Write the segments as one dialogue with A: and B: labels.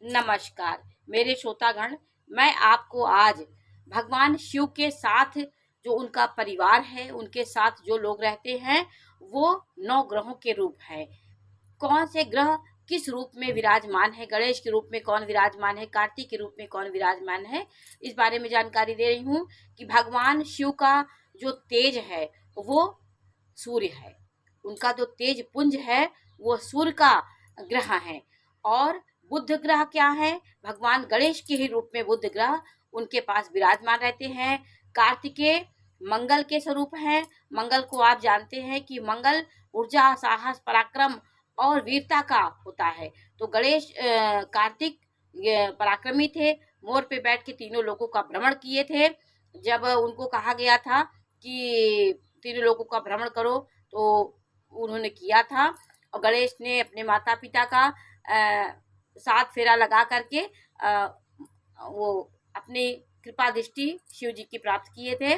A: नमस्कार मेरे श्रोतागण। मैं आपको आज भगवान शिव के साथ जो उनका परिवार है, उनके साथ जो लोग रहते हैं, वो 9 ग्रहों के रूप है। कौन से ग्रह किस रूप में विराजमान है, गणेश के रूप में कौन विराजमान है, कार्तिक के रूप में कौन विराजमान है, इस बारे में जानकारी दे रही हूँ कि भगवान शिव का जो तेज है वो सूर्य है। उनका जो तेज पुंज है वो सूर्य का ग्रह है। और बुध ग्रह क्या है? भगवान गणेश के ही रूप में बुध ग्रह उनके पास विराजमान रहते हैं। कार्तिकेय मंगल के स्वरूप हैं। मंगल को आप जानते हैं कि मंगल ऊर्जा, साहस, पराक्रम और वीरता का होता है। तो गणेश कार्तिक पराक्रमी थे। मोर पे बैठ के तीनों लोगों का भ्रमण किए थे। जब उनको कहा गया था कि तीनों लोगों का भ्रमण करो तो उन्होंने किया था। और गणेश ने अपने माता पिता का 7 फेरा लगा करके वो अपनी कृपा दृष्टि शिव जी की प्राप्त किए थे।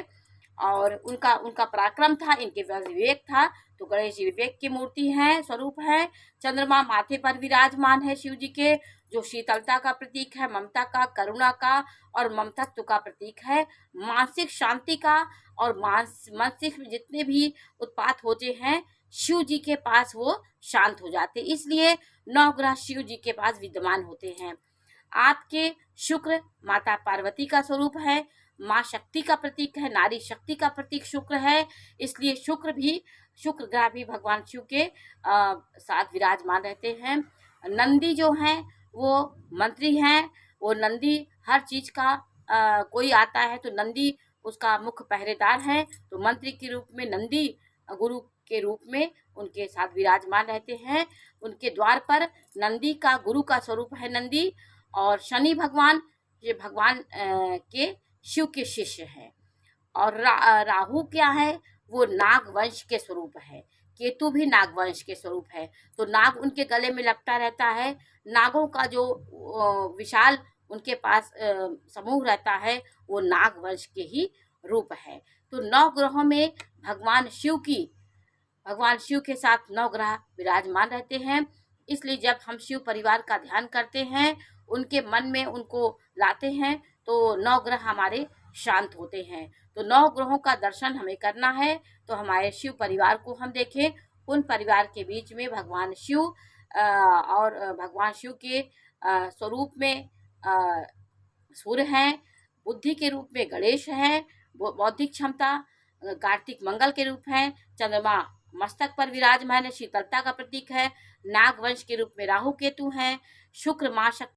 A: और उनका पराक्रम था, इनके पास विवेक था। तो गणेश जी विवेक की मूर्ति है, स्वरूप है। चंद्रमा माथे पर विराजमान है शिव जी के, जो शीतलता का प्रतीक है, ममता का, करुणा का और ममतत्व का प्रतीक है, मानसिक शांति का। और मानसिक में जितने भी उत्पात होते हैं, शिव जी के पास वो शांत हो जाते, इसलिए 9 ग्रह शिव जी के पास विद्यमान होते हैं। आपके शुक्र माता पार्वती का स्वरूप है, माँ शक्ति का प्रतीक है, नारी शक्ति का प्रतीक शुक्र है। इसलिए शुक्र ग्रह भी भगवान शिव के साथ विराजमान रहते हैं। नंदी जो हैं वो मंत्री हैं। वो नंदी हर चीज का कोई आता है तो नंदी उसका मुख्य पहरेदार है। तो मंत्री के रूप में नंदी गुरु के रूप में उनके साथ विराजमान रहते हैं। उनके द्वार पर नंदी का गुरु का स्वरूप है नंदी। और शनि भगवान ये भगवान के शिव के शिष्य हैं। और राहु क्या है? वो नाग वंश के स्वरूप है। केतु भी नाग वंश के स्वरूप है। तो नाग उनके गले में लपटा रहता है। नागों का जो विशाल उनके पास समूह रहता है, वो नाग वंश के ही रूप है। तो 9 ग्रहों में भगवान शिव के साथ 9 ग्रह विराजमान रहते हैं। इसलिए जब हम शिव परिवार का ध्यान करते हैं, उनके मन में उनको लाते हैं, तो 9 ग्रह हमारे शांत होते हैं। तो 9 ग्रहों का दर्शन हमें करना है तो हमारे शिव परिवार को हम देखें। उन परिवार के बीच में भगवान शिव और भगवान शिव के स्वरूप में सूर्य हैं, बुद्धि के रूप में गणेश हैं, बौद्धिक क्षमता कार्तिक मंगल के रूप हैं, चंद्रमा मस्तक पर विराजमान है, शीतलता का प्रतीक है, नाग वंश के रूप में राहु केतु हैं, शुक्र माँ शक्ति